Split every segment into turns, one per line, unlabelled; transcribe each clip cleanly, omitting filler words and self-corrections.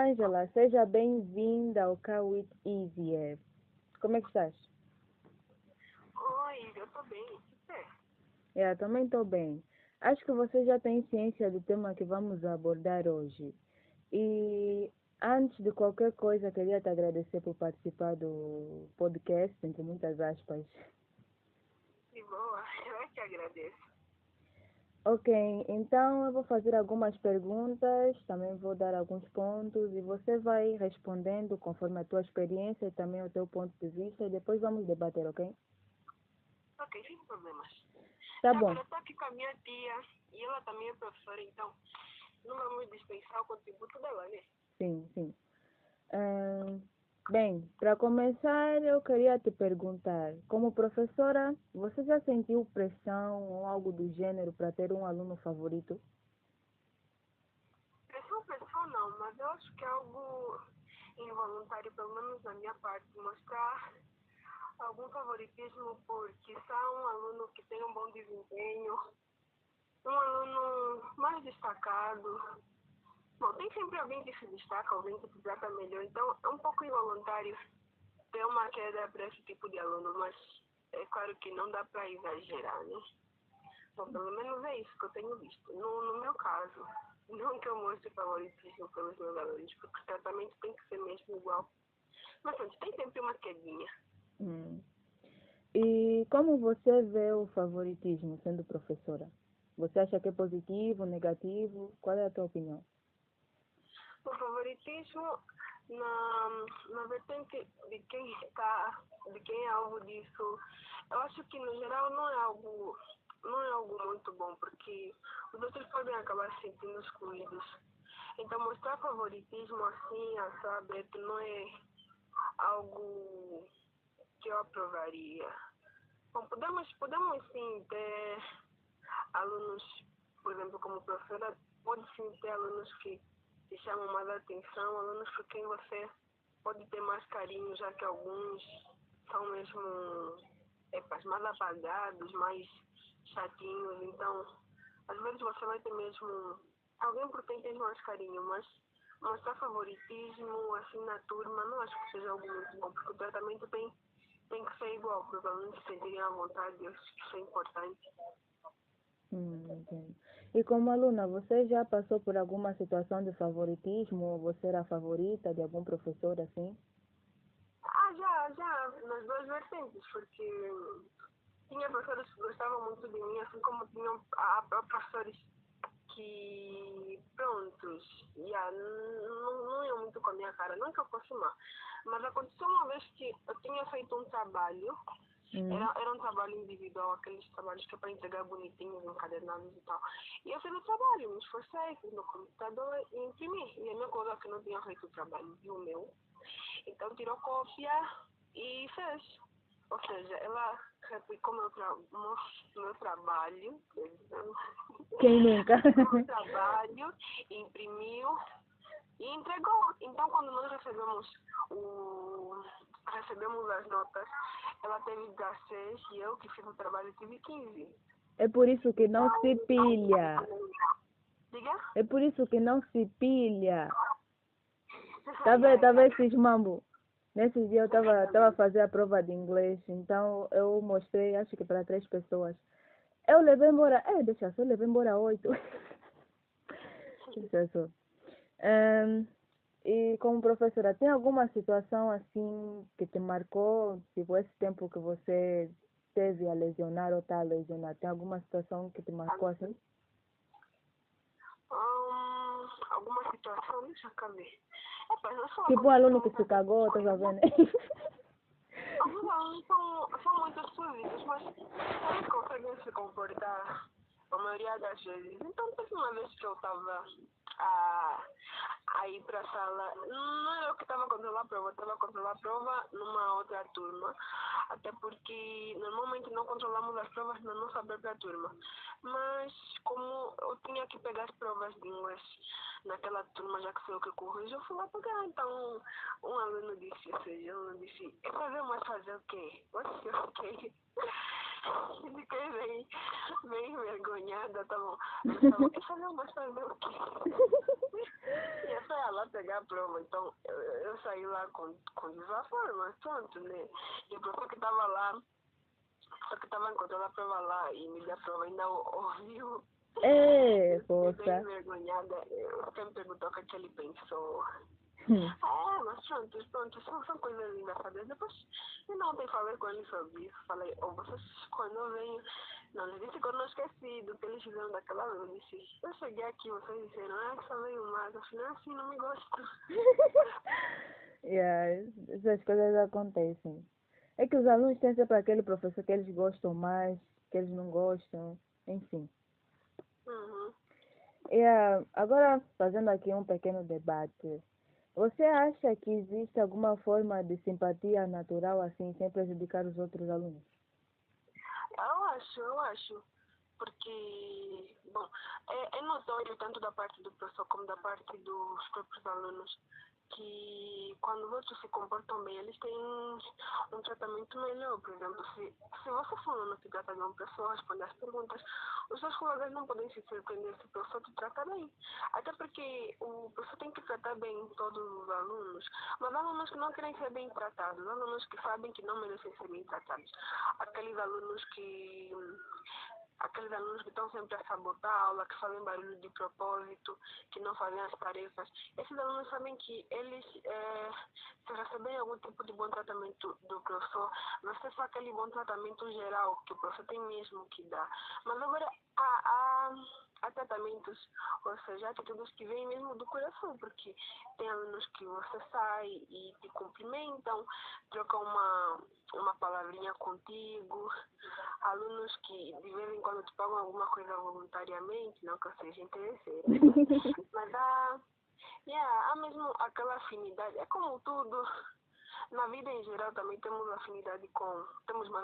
Ângela, seja bem-vinda ao Kawit Easier. Como é que estás?
Oi, eu tô bem. O que é?
Eu também estou bem. Acho que você já tem ciência do tema que vamos abordar hoje. E antes de qualquer coisa, queria te agradecer por participar do podcast, entre muitas aspas.
De boa, eu é que agradeço.
Ok, então eu vou fazer algumas perguntas, também vou dar alguns pontos e você vai respondendo conforme a tua experiência e também o teu ponto de vista e depois vamos debater, ok?
Ok, sem problemas.
Tá bom.
Agora eu tô aqui com a minha tia e ela também é professora, então não vamos dispensar o contributo dela, né?
Sim, sim. Bem, para começar, eu queria te perguntar, como professora, você já sentiu pressão ou algo do gênero para ter um aluno favorito?
Pressão não, mas eu acho que é algo involuntário, pelo menos da minha parte, mostrar algum favoritismo porque só um aluno que tem um bom desempenho, um aluno mais destacado. Bom, tem sempre alguém que se destaca, alguém que se trata melhor, então é um pouco involuntário ter uma queda para esse tipo de aluno, mas é claro que não dá para exagerar, né? Bom, pelo menos é isso que eu tenho visto. No meu caso, não que eu mostre favoritismo pelos meus alunos, porque o tratamento tem que ser mesmo igual. Mas pronto, tem sempre uma quedinha.
Hum. E como você vê o favoritismo sendo professora? Você acha que é positivo, negativo? Qual é a tua opinião?
O favoritismo na vertente de quem é alvo disso, eu acho que no geral não é algo muito bom, porque os outros podem acabar se sentindo excluídos. Então mostrar favoritismo assim, a saber, não é algo que eu aprovaria. Bom, podemos sim ter alunos, por exemplo, como professora, pode sim ter alunos que chamam mais atenção, alunos por quem você pode ter mais carinho, já que alguns são mesmo mais apagados, mais chatinhos. Então, às vezes você vai ter mesmo alguém por quem tem mais carinho, mas mostrar favoritismo assim na turma não acho que seja algo muito bom, porque o tratamento tem que ser igual, para os alunos se sentirem à vontade, eu acho que isso é importante.
Entendo. E como aluna, você já passou por alguma situação de favoritismo ou você era a favorita de algum professor assim?
Já, nas duas vertentes, porque tinha professores que gostavam muito de mim, assim como tinham professores que, prontos, não iam muito com a minha cara, não que eu fosse má, mas aconteceu uma vez que eu tinha feito um trabalho, era um trabalho individual, aqueles trabalhos que é para entregar bonitinhos, encadernados e tal. E eu fiz o trabalho, me esforcei, fiz no computador e imprimi. E a minha colega que não tinha feito o trabalho viu o meu, então tirou cópia e fez. Ou seja, ela replicou meu trabalho,
Quem nunca?
meu trabalho, imprimiu e entregou. Então, quando nós recebemos as notas, ela teve 16 e eu, que fiz o trabalho, tive 15.
É por isso que não se pilha.
Diga?
É por isso que não se pilha. Tá vendo esses mambo? Nesses dias eu tava a fazer a prova de inglês, então eu mostrei, acho que para 3 pessoas. Eu levei embora, deixa só, eu levei embora 8. Deixa só. E como professora, tem alguma situação assim que te marcou, tipo esse tempo que você teve a lesionar ou está a lesionar? Tem alguma situação que te marcou assim?
Alguma situação, deixa eu ver. Não só
Tipo um aluno que
aconteceu
se cagou, tá vendo?
alguns alunos são muito excluídos, mas eles conseguem se comportar a maioria das vezes. Então, teve uma vez que eu estava a ir para a sala, não era eu que estava controlando a prova, eu estava controlando a prova numa outra turma, até porque normalmente não controlamos as provas na nossa própria turma. Mas como eu tinha que pegar as provas de inglês naquela turma, já que sou eu que corrijo, eu fui lá pegar. Então, um aluno disse, ou seja, um aluno disse, é fazer, mas fazer o quê? Você, eu fiquei bem envergonhada, tá bom. É fazer, mas fazer o quê? E eu saí lá pegar a prova, então eu saí lá com desaforo, mas pronto, né? E o professor que estava lá, só que estava encontrando a prova lá e me deu a prova, ainda ouviu.
É,
Eu fiquei bem
poxa.
envergonhada. Quem me perguntou o que é que ele pensou.
Hum.
Mas pronto, são coisas engraçadas. Depois, eu não ontem falei com ele sobre isso. Falei, vocês, quando eu venho, não, ele disse que eu não esqueci do que eles fizeram daquela vez. Eu disse, eu cheguei aqui, vocês disseram, que só veio mais. Eu falei, assim, não me gosto.
Yeah, essas coisas acontecem. É que os alunos têm sempre aquele professor que eles gostam mais, que eles não gostam, enfim.
Uhum.
Yeah, agora, fazendo aqui um pequeno debate, você acha que existe alguma forma de simpatia natural assim, sem prejudicar os outros alunos?
Eu acho. Porque, bom, é notório tanto da parte do professor como da parte dos próprios alunos que quando os outros se comportam bem, eles têm um tratamento melhor. Por exemplo, se você for um aluno que trata bem uma pessoa, responde às perguntas, os seus colegas não podem se surpreender se o professor te trata bem. Até porque o professor tem que tratar bem todos os alunos, mas há alunos que não querem ser bem tratados, há alunos que sabem que não merecem ser bem tratados. Aqueles alunos que estão sempre a sabotar a aula, que fazem barulho de propósito, que não fazem as tarefas. Esses alunos sabem que eles, se receberem algum tipo de bom tratamento do professor, vai ser só aquele bom tratamento geral que o professor tem mesmo que dar. Mas agora há tratamentos, ou seja, atitudes que vêm mesmo do coração, porque tem alunos que você sai e te cumprimentam, trocam uma palavrinha contigo, alunos que de vez em quando te pagam alguma coisa voluntariamente, não que eu seja interesseira, mas há mesmo aquela afinidade, é como tudo, na vida em geral também temos mais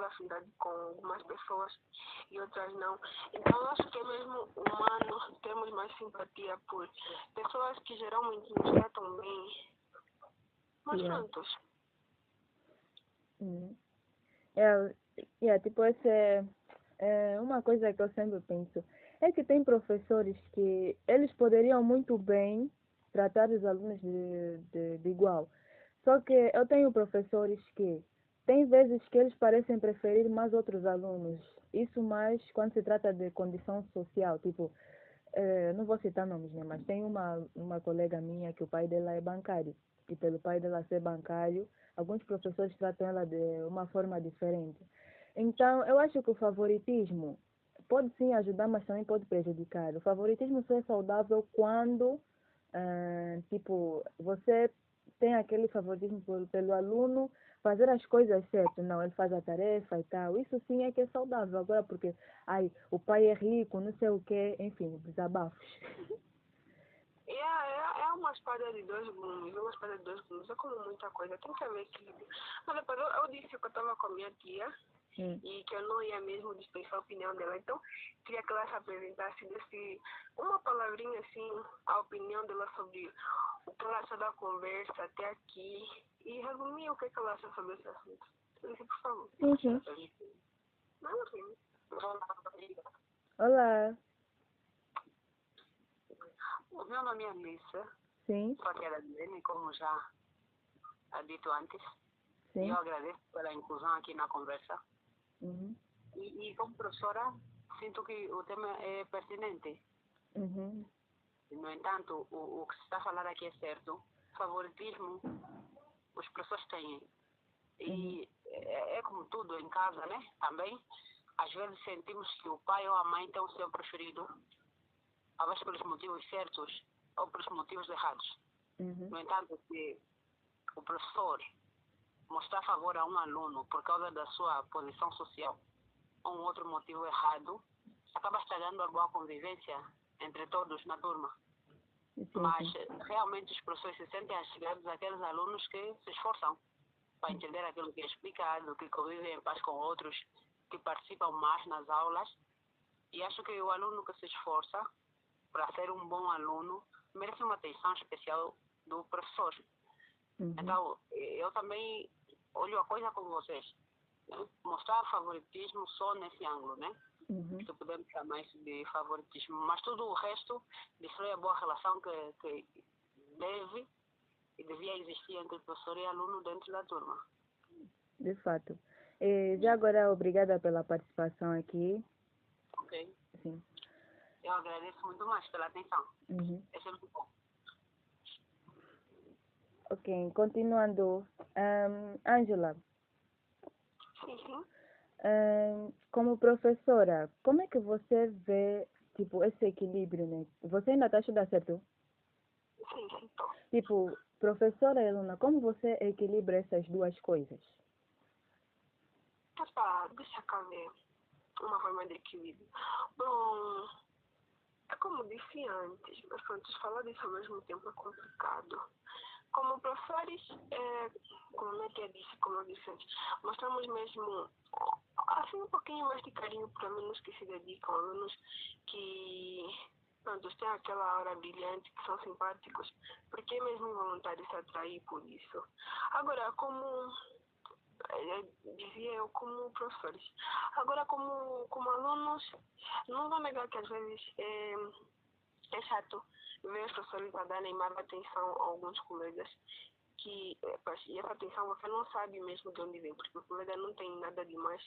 afinidade com algumas pessoas e outras não. Então eu acho que é mesmo humano termos mais simpatia por pessoas que geralmente nos tratam bem, mas
Yeah.
prontos.
Tipo, é uma coisa que eu sempre penso. É que tem professores que eles poderiam muito bem tratar os alunos de igual. Só que eu tenho professores que tem vezes que eles parecem preferir mais outros alunos. Isso mais quando se trata de condição social. Tipo, não vou citar nomes, né? Mas tem uma colega minha que o pai dela é bancário. E pelo pai dela ser bancário, alguns professores tratam ela de uma forma diferente. Então, eu acho que o favoritismo pode sim ajudar, mas também pode prejudicar. O favoritismo só é saudável quando, tipo, você tem aquele favoritismo pelo aluno fazer as coisas certas. Não, ele faz a tarefa e tal. Isso sim é que é saudável. Agora, porque, ai, o pai é rico, não sei o quê, enfim, desabafos.
É uma espada de dois gumes, é como muita coisa, tem que haver equilíbrio. Mas depois eu disse que eu estava com a minha tia e que eu não ia mesmo dispensar a opinião dela, então queria que ela se apresentasse, desse uma palavrinha assim, a opinião dela sobre o que ela achou da conversa até aqui e resumir o que ela acha sobre esse assunto. Disse, por favor.
Sim.
Não, sim.
Olá.
O meu nome é Alissa,
Sim,
sou aqui da Dene, como já dito antes.
sim.
Eu agradeço pela inclusão aqui na conversa.
Uhum.
E como professora, sinto que o tema é pertinente.
Uhum.
No entanto, o que se está a falar aqui é certo. Favoritismo, os professores têm. E é como tudo em casa, né? Também, às vezes sentimos que o pai ou a mãe tem o seu preferido, talvez pelos motivos certos ou pelos motivos errados.
Uhum.
No entanto, se o professor mostrar favor a um aluno por causa da sua posição social ou um outro motivo errado, acaba estragando a boa convivência entre todos na turma.
Sim,
Mas
sim.
realmente os professores se sentem achegados àqueles alunos que se esforçam para entender aquilo que é explicado, que convivem em paz com outros, que participam mais nas aulas. E acho que o aluno que se esforça para ser um bom aluno merece uma atenção especial do professor.
Uhum.
Então, eu também olho a coisa como vocês. Né? Mostrar favoritismo só nesse ângulo, né? que podemos chamar isso de favoritismo. Mas tudo o resto destrói a boa relação que deve e devia existir entre professor e aluno dentro da turma.
De fato. Já agora, obrigada pela participação aqui.
Ok?
Sim.
Eu agradeço muito mais pela atenção. É sempre bom.
Ok, continuando. Ângela,
Sim, sim.
como professora, como é que você vê, tipo, esse equilíbrio, né? Você ainda está a estudar, certo?
Sim, sim, tô.
Tipo, professora e aluna, como você equilibra essas duas coisas?
Deixa cá ver uma forma de equilíbrio. Bom, é como disse antes, mas antes falar disso ao mesmo tempo é complicado. Como professores, como a minha tia disse, como eu disse antes, mostramos mesmo assim um pouquinho mais de carinho para alunos que se dedicam, alunos que pronto, têm aquela aura brilhante, que são simpáticos, porque é mesmo involuntário se atrair por isso. Agora, como dizia eu, como professores. Agora, como alunos, não vou negar que às vezes é chato ver os professores a darem mais atenção a alguns colegas e essa atenção você não sabe mesmo de onde vem, porque o colega não tem nada demais.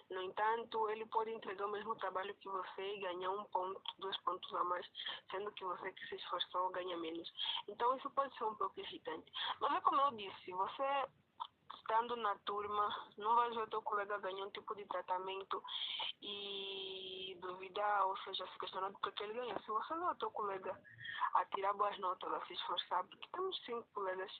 No entanto, ele pode entregar o mesmo trabalho que você e ganhar 1 ponto, 2 pontos a mais, sendo que você que se esforçou ganha menos. Então, isso pode ser um pouco irritante. Mas é como eu disse, você estando na turma, não vai ver o teu colega ganhar um tipo de tratamento e duvidar, ou seja, se questionar porque ele ganha. Se você vê o teu colega a tirar boas notas, a se esforçar, porque temos 5 colegas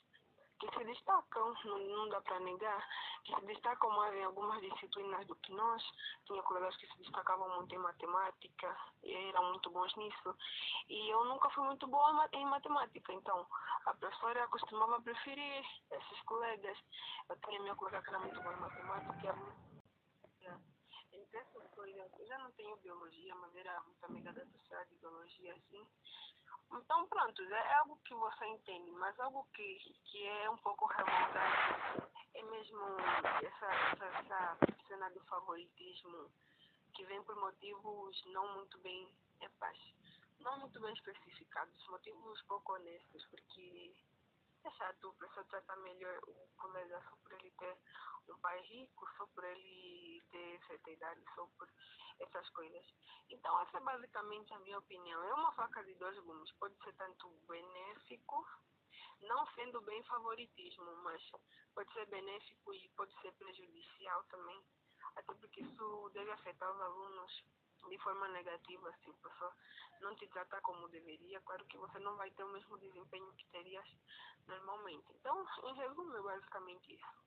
que se destacam, não dá para negar, que se destacam mais em algumas disciplinas do que nós. Tinha colegas que se destacavam muito em matemática e eram muito bons nisso. E eu nunca fui muito boa em matemática, então a professora costumava preferir esses colegas. Eu tinha minha colega que era muito boa em matemática. Entre essas coisas, eu já não tenho biologia, mas era muito amiga da sociedade de biologia, assim. Então, pronto, é algo que você entende, mas algo que é um pouco revoltante é mesmo essa cena do favoritismo que vem por motivos não muito bem, não muito bem especificados, motivos pouco honestos, porque é chato, o professor trata melhor o colega só por ele ter um pai rico, só por ele ter certa idade, só por essas coisas. Então, essa é basicamente a minha opinião. É uma faca de 2 gumes. Pode ser tanto benéfico, não sendo bem favoritismo, mas pode ser benéfico e pode ser prejudicial também. Até porque isso deve afetar os alunos de forma negativa. Se o professor não te tratar como deveria, claro que você não vai ter o mesmo desempenho que terias normalmente. Então, em resumo, é basicamente isso.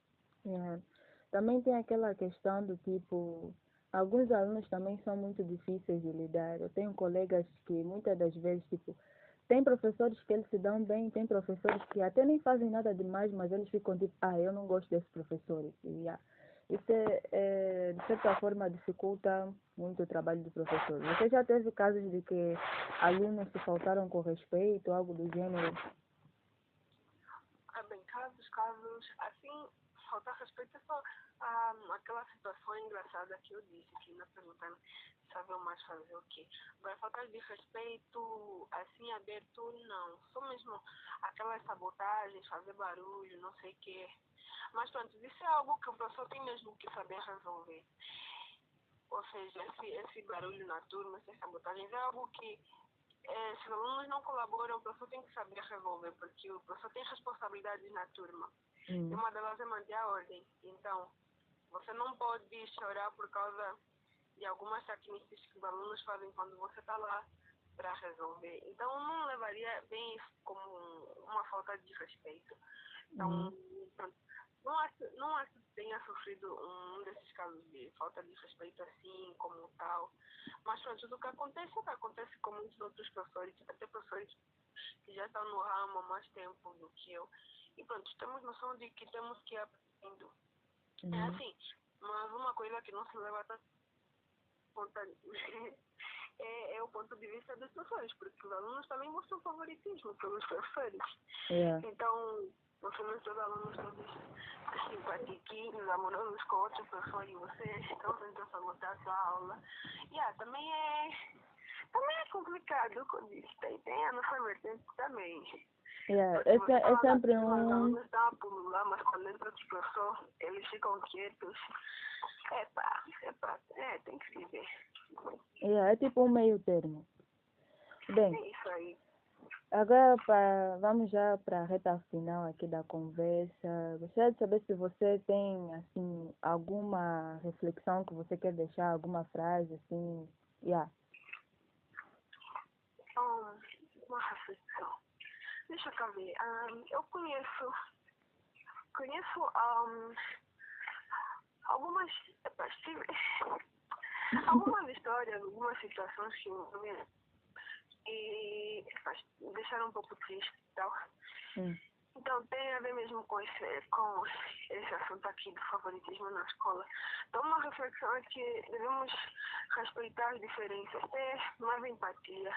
Também tem aquela questão do tipo, alguns alunos também são muito difíceis de lidar. Eu tenho colegas que muitas das vezes, tipo, tem professores que eles se dão bem, tem professores que até nem fazem nada demais, mas eles ficam tipo, eu não gosto desses professores. Isso de certa forma dificulta muito o trabalho do professor. Você já teve casos de que alunos se faltaram com respeito, algo do gênero?
Bem, casos, assim, faltar respeito é só aquela situação engraçada que eu disse, que ainda perguntando sabe mais fazer o quê. Agora, faltar de respeito, assim, aberto, não. Só mesmo aquelas sabotagens, fazer barulho, não sei o quê. Mas pronto, isso é algo que o professor tem mesmo que saber resolver. Ou seja, esse barulho na turma, essas sabotagens, é algo que se os alunos não colaboram, o professor tem que saber resolver, porque o professor tem responsabilidades na turma. E uma delas é manter a ordem. Então, você não pode chorar por causa de algumas tecnices que os alunos fazem quando você está lá para resolver. Então, não levaria bem isso como uma falta de respeito. Então, não acho que tenha sofrido um desses casos de falta de respeito assim, como tal. Mas pronto, o que acontece com muitos outros professores, até professores que já estão no ramo há mais tempo do que eu. E pronto, temos noção de que temos que ir aprendendo. É assim, mas uma coisa que não se leva tanto conta é o ponto de vista dos professores, porque os alunos também mostram favoritismo pelos professores. Então, no fundo todos os alunos todos simpatiquinhos, amorosos com outro professor e vocês estão tentando sabotar a sua aula. Também é complicado, como disse, tem a nossa vertente também.
É sempre
Os alunos estão a pulular, mas quando entra outro professor, eles ficam quietos. Tem que se ver.
É tipo um meio termo. Bem,
É isso aí.
agora vamos já para a reta final aqui da conversa. Gostaria de saber se você tem assim alguma reflexão que você quer deixar, alguma frase assim.
Uma reflexão. Deixa eu ver. Eu conheço algumas algumas histórias, algumas situações que me deixaram um pouco triste e tal. Então tem a ver mesmo com esse assunto aqui do favoritismo na escola. Então uma reflexão é que devemos respeitar as diferenças, ter mais empatia.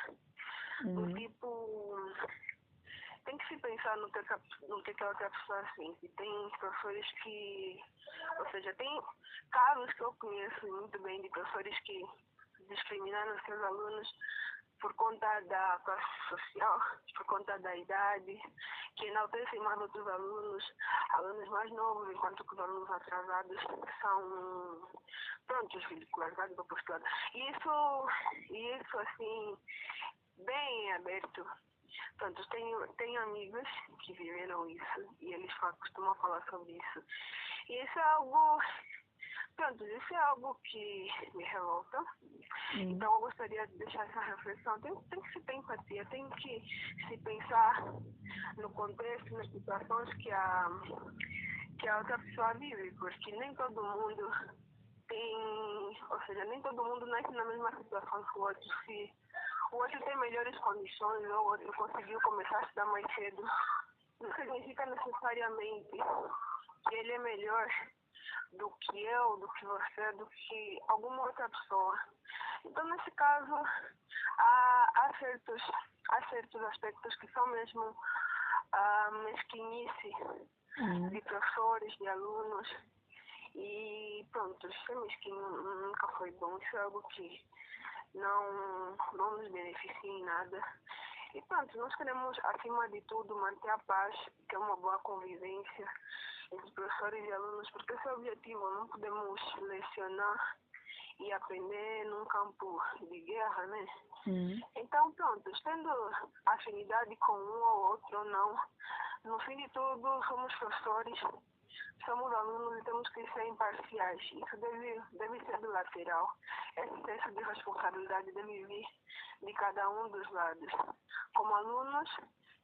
Do tipo, tem que se pensar no que aquela outra pessoa sente. Tem professores ou seja, tem casos que eu conheço muito bem de professores que discriminaram seus alunos por conta da classe social, por conta da idade, que enaltecem mais outros alunos mais novos, enquanto que os alunos atrasados são prontos, ridicularizados ou postulados. E isso assim, bem aberto. Pronto, tenho amigos que viveram isso e eles costumam falar sobre isso. E isso é algo que me revolta. Então eu gostaria de deixar essa reflexão. Tem que se ter empatia, tem que se pensar no contexto, nas situações que a outra pessoa vive, porque nem todo mundo nem todo mundo nasce na mesma situação que o outro. Se o outro tem melhores condições ou o outro conseguiu começar a estudar mais cedo, não significa necessariamente que ele é melhor do que eu, do que você, do que alguma outra pessoa. Então, nesse caso, há certos aspectos que são mesmo mesquinice de professores, de alunos. E pronto, ser mesquinho nunca foi bom. Isso é algo que não nos beneficia em nada. E pronto, nós queremos, acima de tudo, manter a paz, ter uma boa convivência entre professores e alunos, porque esse é o objetivo. Não podemos lecionar e aprender num campo de guerra, né? Então, pronto, tendo afinidade com um ou outro ou não, no fim de tudo, somos professores, somos alunos e temos que ser imparciais. Isso deve ser bilateral. Esse senso de responsabilidade deve vir de cada um dos lados. Como alunos,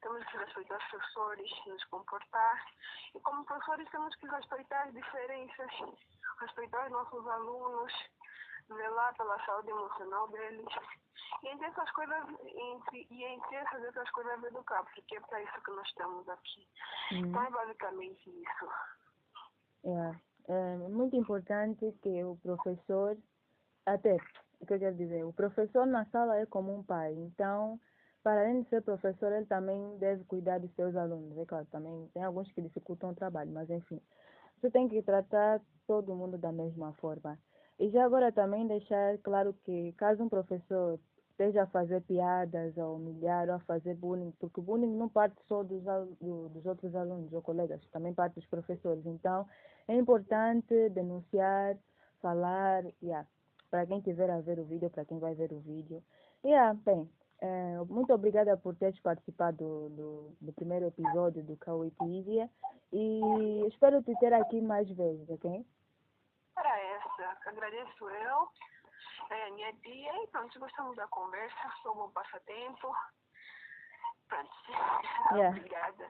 temos que respeitar os professores, nos comportar. E como professores, temos que respeitar as diferenças, respeitar os nossos alunos, zelar pela saúde emocional deles. E entre essas coisas, essas coisas educar, porque é para isso que nós estamos aqui. Então é basicamente isso.
É muito importante que o professor, o que eu quero dizer, o professor na sala é como um pai, então, para além de ser professor, ele também deve cuidar dos seus alunos. É claro, também tem alguns que dificultam o trabalho, mas enfim, você tem que tratar todo mundo da mesma forma. E já agora também deixar claro que caso um professor esteja a fazer piadas, a humilhar ou a fazer bullying, porque o bullying não parte só dos outros alunos ou colegas, também parte dos professores. Então, é importante denunciar, falar, para quem estiver a ver o vídeo, para quem vai ver o vídeo. Bem, muito obrigada por teres participado do primeiro episódio do Kawikipedia e espero te ter aqui mais vezes, ok?
Para essa, agradeço eu, a minha tia, e pronto, gostamos da conversa, foi um bom passatempo. Pronto, obrigada.